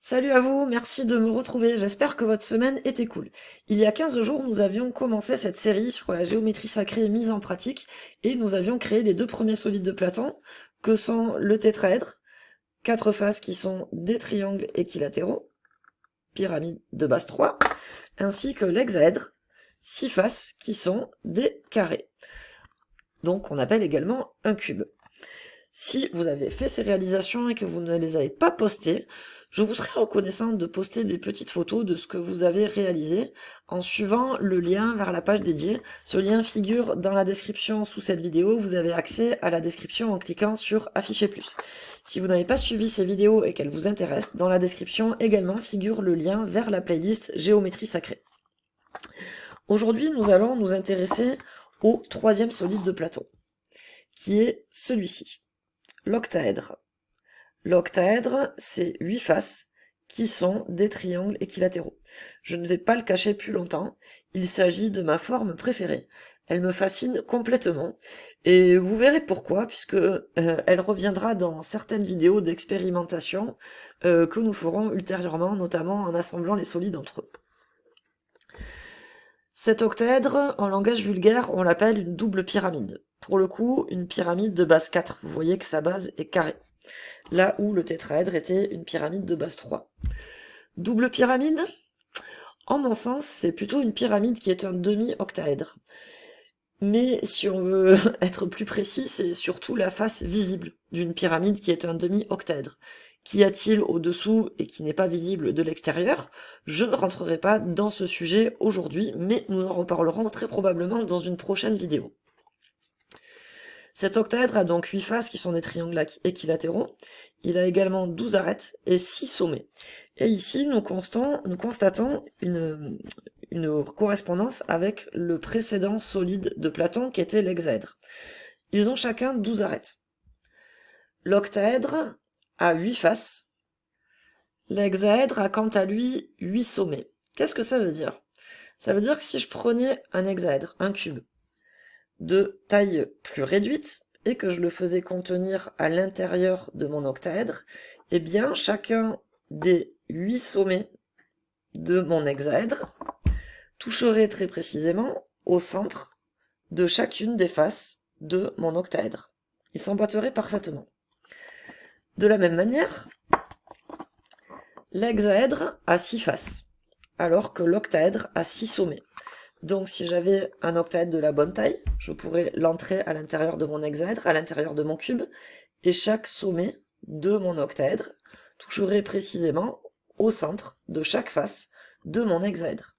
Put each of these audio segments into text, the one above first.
Salut à vous, merci de me retrouver, j'espère que votre semaine était cool. Il y a 15 jours, nous avions commencé cette série sur la géométrie sacrée mise en pratique, et nous avions créé les deux premiers solides de Platon, que sont le tétraèdre, quatre faces qui sont des triangles équilatéraux, pyramide de base 3, ainsi que l'hexaèdre, six faces qui sont des carrés. Donc on appelle également un cube. Si vous avez fait ces réalisations et que vous ne les avez pas postées, je vous serais reconnaissante de poster des petites photos de ce que vous avez réalisé en suivant le lien vers la page dédiée. Ce lien figure dans la description sous cette vidéo. Vous avez accès à la description en cliquant sur Afficher plus. Si vous n'avez pas suivi ces vidéos et qu'elles vous intéressent, dans la description également figure le lien vers la playlist Géométrie sacrée. Aujourd'hui, nous allons nous intéresser au troisième solide de Platon, qui est celui-ci. L'octaèdre. L'octaèdre, c'est 8 faces qui sont des triangles équilatéraux. Je ne vais pas le cacher plus longtemps, il s'agit de ma forme préférée. Elle me fascine complètement, et vous verrez pourquoi, puisque elle reviendra dans certaines vidéos d'expérimentation que nous ferons ultérieurement, notamment en assemblant les solides entre eux. Cet octaèdre, en langage vulgaire, on l'appelle une double pyramide. Pour le coup, une pyramide de base 4, vous voyez que sa base est carrée. Là où le tétraèdre était une pyramide de base 3. Double pyramide? En mon sens, c'est plutôt une pyramide qui est un demi-octaèdre. Mais si on veut être plus précis, c'est surtout la face visible d'une pyramide qui est un demi-octaèdre. Qu'y a-t-il au-dessous et qui n'est pas visible de l'extérieur? Je ne rentrerai pas dans ce sujet aujourd'hui, mais nous en reparlerons très probablement dans une prochaine vidéo. Cet octaèdre a donc 8 faces qui sont des triangles équilatéraux. Il a également 12 arêtes et 6 sommets. Et ici, nous constatons une correspondance avec le précédent solide de Platon qui était l'hexaèdre. Ils ont chacun 12 arêtes. L'octaèdre a 8 faces. L'hexaèdre a quant à lui 8 sommets. Qu'est-ce que ça veut dire? Ça veut dire que si je prenais un hexaèdre, un cube, de taille plus réduite, et que je le faisais contenir à l'intérieur de mon octaèdre, eh bien chacun des 8 sommets de mon hexaèdre toucherait très précisément au centre de chacune des faces de mon octaèdre. Il s'emboîterait parfaitement. De la même manière, l'hexaèdre a 6 faces, alors que l'octaèdre a 6 sommets. Donc si j'avais un octaèdre de la bonne taille, je pourrais l'entrer à l'intérieur de mon hexaèdre, à l'intérieur de mon cube, et chaque sommet de mon octaèdre toucherait précisément au centre de chaque face de mon hexaèdre.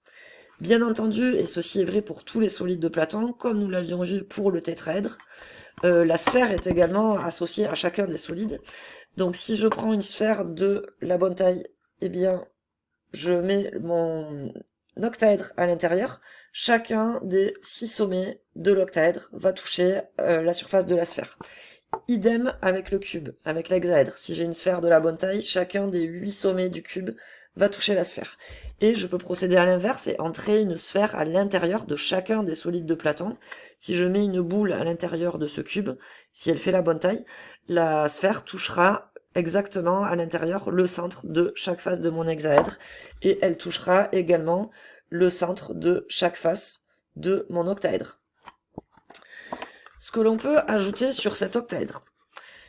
Bien entendu, et ceci est vrai pour tous les solides de Platon, comme nous l'avions vu pour le tétraèdre, la sphère est également associée à chacun des solides. Donc si je prends une sphère de la bonne taille, eh bien je mets mon octaèdre à l'intérieur, chacun des 6 sommets de l'octaèdre va toucher la surface de la sphère. Idem avec le cube, avec l'hexaèdre. Si j'ai une sphère de la bonne taille, chacun des 8 sommets du cube va toucher la sphère. Et je peux procéder à l'inverse et entrer une sphère à l'intérieur de chacun des solides de Platon. Si je mets une boule à l'intérieur de ce cube, si elle fait la bonne taille, la sphère touchera exactement à l'intérieur le centre de chaque face de mon hexaèdre, et elle touchera également le centre de chaque face de mon octaèdre. Ce que l'on peut ajouter sur cet octaèdre,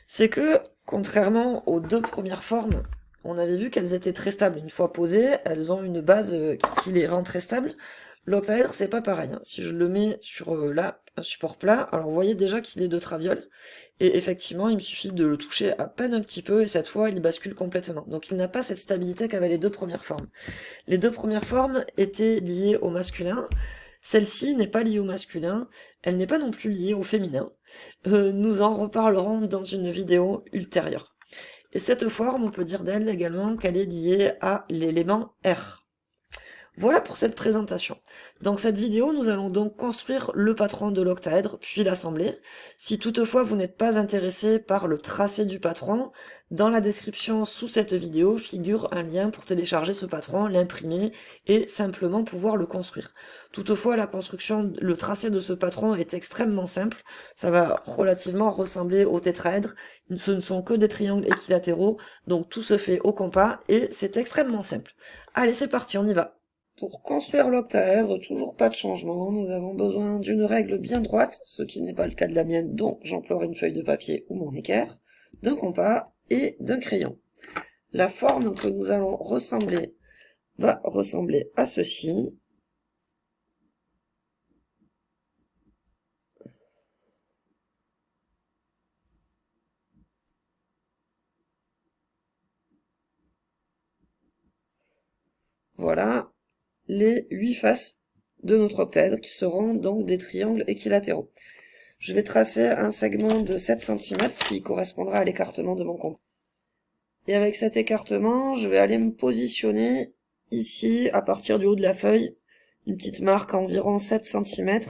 c'est que, contrairement aux deux premières formes, on avait vu qu'elles étaient très stables. Une fois posées, elles ont une base qui les rend très stables. L'octaèdre, c'est pas pareil. Si je le mets sur là, un support plat, alors vous voyez déjà qu'il est de traviole, et effectivement, il me suffit de le toucher à peine un petit peu, et cette fois, il bascule complètement. Donc il n'a pas cette stabilité qu'avaient les deux premières formes. Les deux premières formes étaient liées au masculin. Celle-ci n'est pas liée au masculin, elle n'est pas non plus liée au féminin. Nous en reparlerons dans une vidéo ultérieure. Et cette forme, on peut dire d'elle également qu'elle est liée à l'élément R. Voilà pour cette présentation. Dans cette vidéo, nous allons donc construire le patron de l'octaèdre, puis l'assembler. Si toutefois vous n'êtes pas intéressé par le tracé du patron, dans la description sous cette vidéo figure un lien pour télécharger ce patron, l'imprimer et simplement pouvoir le construire. Toutefois, la construction, le tracé de ce patron est extrêmement simple. Ça va relativement ressembler au tétraèdre. Ce ne sont que des triangles équilatéraux, donc tout se fait au compas et c'est extrêmement simple. Allez, c'est parti, on y va. Pour construire l'octaèdre, toujours pas de changement, nous avons besoin d'une règle bien droite, ce qui n'est pas le cas de la mienne, donc j'emploie une feuille de papier ou mon équerre, d'un compas et d'un crayon. La forme que nous allons ressembler va ressembler à ceci. Voilà les 8 faces de notre octaèdre qui seront donc des triangles équilatéraux. Je vais tracer un segment de 7 cm qui correspondra à l'écartement de mon compas. Et avec cet écartement, je vais aller me positionner ici, à partir du haut de la feuille, une petite marque à environ 7 cm.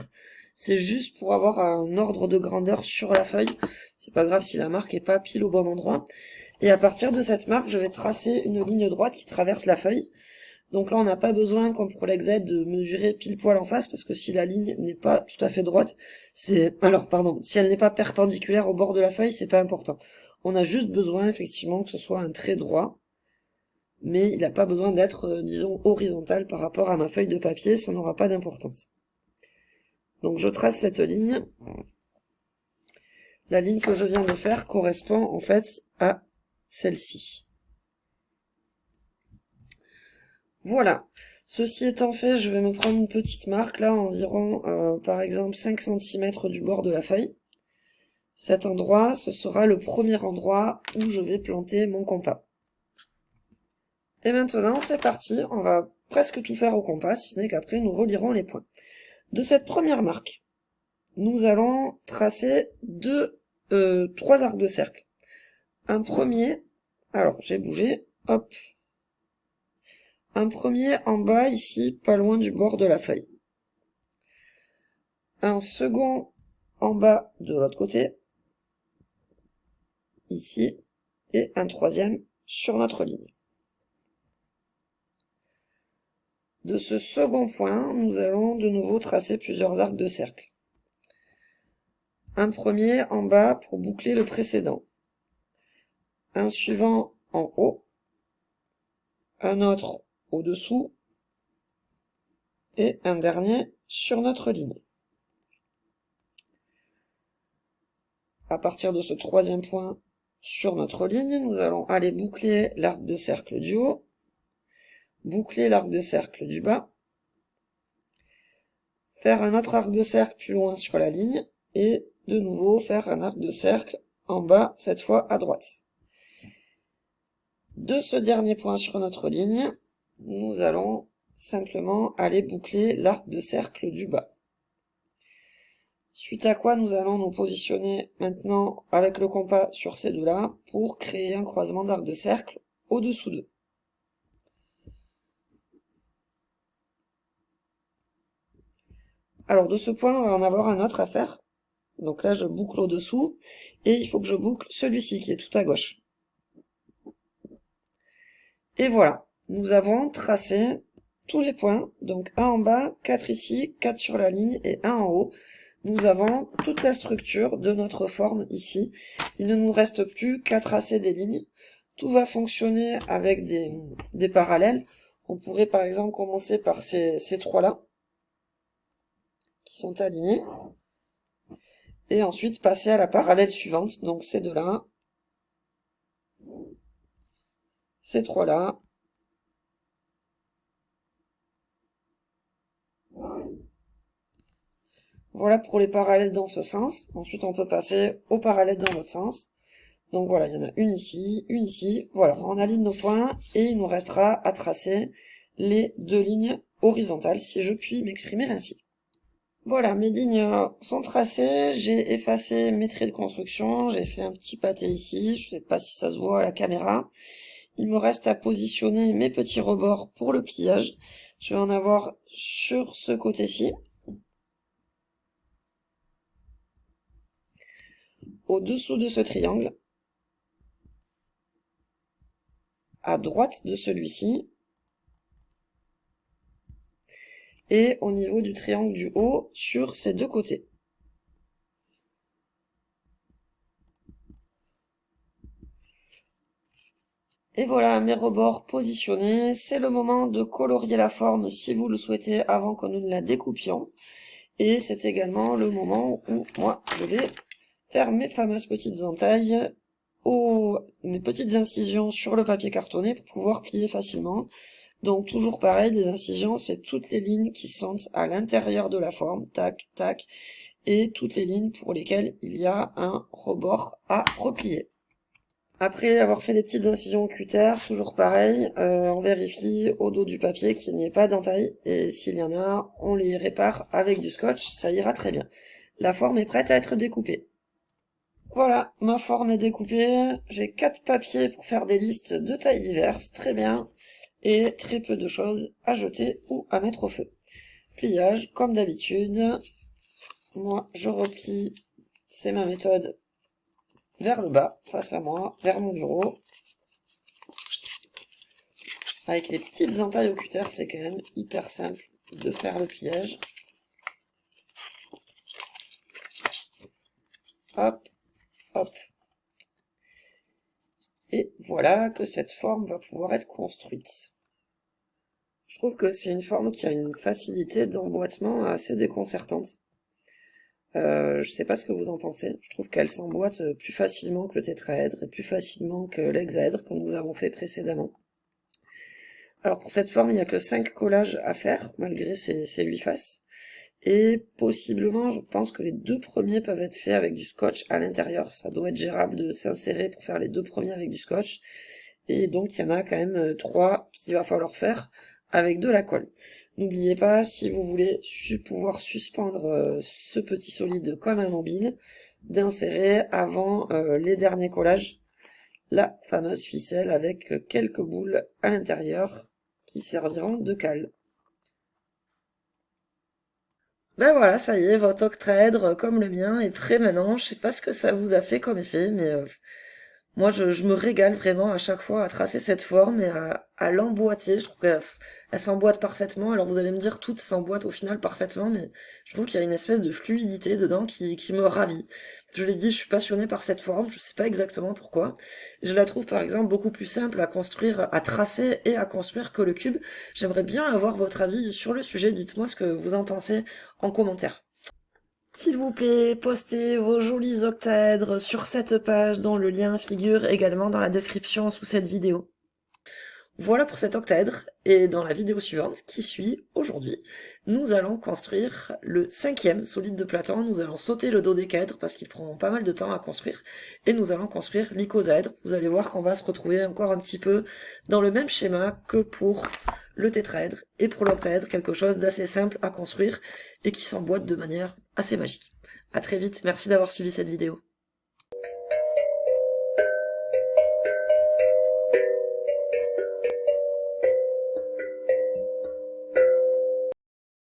C'est juste pour avoir un ordre de grandeur sur la feuille. C'est pas grave si la marque est pas pile au bon endroit. Et à partir de cette marque, je vais tracer une ligne droite qui traverse la feuille. Donc là, on n'a pas besoin, comme pour l'exact, de mesurer pile poil en face, parce que si la ligne n'est pas tout à fait droite, si elle n'est pas perpendiculaire au bord de la feuille, c'est pas important. On a juste besoin, effectivement, que ce soit un trait droit, mais il n'a pas besoin d'être, disons, horizontal par rapport à ma feuille de papier, ça n'aura pas d'importance. Donc je trace cette ligne. La ligne que je viens de faire correspond, en fait, à celle-ci. Voilà. Ceci étant fait, je vais me prendre une petite marque, là, environ, par exemple, 5 cm du bord de la feuille. Cet endroit, ce sera le premier endroit où je vais planter mon compas. Et maintenant, c'est parti, on va presque tout faire au compas, si ce n'est qu'après, nous relierons les points. De cette première marque, nous allons tracer trois arcs de cercle. Un premier, alors, j'ai bougé, hop, un premier en bas, ici, pas loin du bord de la feuille. Un second en bas de l'autre côté, ici, et un troisième sur notre ligne. De ce second point, nous allons de nouveau tracer plusieurs arcs de cercle. Un premier en bas pour boucler le précédent. Un suivant en haut. Un autre au-dessous. Et un dernier sur notre ligne. À partir de ce troisième point sur notre ligne, nous allons aller boucler l'arc de cercle du haut, boucler l'arc de cercle du bas, faire un autre arc de cercle plus loin sur la ligne, et de nouveau faire un arc de cercle en bas, cette fois à droite. De ce dernier point sur notre ligne, nous allons simplement aller boucler l'arc de cercle du bas. Suite à quoi nous allons nous positionner maintenant avec le compas sur ces deux-là pour créer un croisement d'arc de cercle au-dessous d'eux. Alors de ce point, on va en avoir un autre à faire. Donc là, je boucle au-dessous et il faut que je boucle celui-ci qui est tout à gauche. Et voilà, nous avons tracé tous les points, donc un en bas, 4 ici, 4 sur la ligne et un en haut. Nous avons toute la structure de notre forme ici. Il ne nous reste plus qu'à tracer des lignes. Tout va fonctionner avec des parallèles. On pourrait par exemple commencer par ces trois-là, qui sont alignés. Et ensuite passer à la parallèle suivante, donc ces deux-là, ces trois-là, voilà pour les parallèles dans ce sens. Ensuite, on peut passer aux parallèles dans l'autre sens. Donc voilà, il y en a une ici. Voilà, on aligne nos points et il nous restera à tracer les deux lignes horizontales, si je puis m'exprimer ainsi. Voilà, mes lignes sont tracées, j'ai effacé mes traits de construction, j'ai fait un petit pâté ici, je sais pas si ça se voit à la caméra. Il me reste à positionner mes petits rebords pour le pliage. Je vais en avoir sur ce côté-ci, au-dessous de ce triangle, à droite de celui-ci, et au niveau du triangle du haut sur ces deux côtés. Et voilà mes rebords positionnés. C'est le moment de colorier la forme si vous le souhaitez avant que nous ne la découpions. Et c'est également le moment où moi je vais faire mes fameuses petites entailles, mes petites incisions sur le papier cartonné pour pouvoir plier facilement. Donc toujours pareil, des incisions, c'est toutes les lignes qui sont à l'intérieur de la forme, tac, tac, et toutes les lignes pour lesquelles il y a un rebord à replier. Après avoir fait les petites incisions au cutter, toujours pareil, on vérifie au dos du papier qu'il n'y ait pas d'entaille, et s'il y en a, on les répare avec du scotch, ça ira très bien. La forme est prête à être découpée. Voilà, ma forme est découpée, j'ai 4 papiers pour faire des listes de tailles diverses, très bien, et très peu de choses à jeter ou à mettre au feu. Pliage, comme d'habitude, moi je replie, c'est ma méthode, vers le bas, face à moi, vers mon bureau. Avec les petites entailles au cutter, c'est quand même hyper simple de faire le pliage. Hop, hop. Et voilà que cette forme va pouvoir être construite. Je trouve que c'est une forme qui a une facilité d'emboîtement assez déconcertante. Je sais pas ce que vous en pensez. Je trouve qu'elle s'emboîte plus facilement que le tétraèdre et plus facilement que l'hexaèdre que nous avons fait précédemment. Alors pour cette forme, il n'y a que 5 collages à faire, malgré ces 8 faces. Et possiblement, je pense que les 2 premiers peuvent être faits avec du scotch à l'intérieur. Ça doit être gérable de s'insérer pour faire les 2 premiers avec du scotch. Et donc il y en a quand même 3 qu'il va falloir faire avec de la colle. N'oubliez pas, si vous voulez pouvoir suspendre ce petit solide comme un mobile, d'insérer avant les derniers collages la fameuse ficelle avec quelques boules à l'intérieur qui serviront de cale. Ben voilà, ça y est, votre octaèdre comme le mien est prêt maintenant. Je sais pas ce que ça vous a fait comme effet, mais moi, je me régale vraiment à chaque fois à tracer cette forme et à l'emboîter. Je trouve qu'elle s'emboîte parfaitement. Alors vous allez me dire, toutes s'emboîtent au final parfaitement, mais je trouve qu'il y a une espèce de fluidité dedans qui me ravit. Je l'ai dit, je suis passionnée par cette forme, je sais pas exactement pourquoi. Je la trouve par exemple beaucoup plus simple à construire, à tracer et à construire que le cube. J'aimerais bien avoir votre avis sur le sujet, dites-moi ce que vous en pensez en commentaire. S'il vous plaît, postez vos jolis octaèdres sur cette page dont le lien figure également dans la description sous cette vidéo. Voilà pour cet octaèdre, et dans la vidéo suivante, qui suit aujourd'hui, nous allons construire le 5e solide de Platon. Nous allons sauter le dodécaèdre parce qu'il prend pas mal de temps à construire, et nous allons construire l'icosaèdre. Vous allez voir qu'on va se retrouver encore un petit peu dans le même schéma que pour le tétraèdre, et pour l'octaèdre, quelque chose d'assez simple à construire, et qui s'emboîte de manière assez magique. À très vite, merci d'avoir suivi cette vidéo.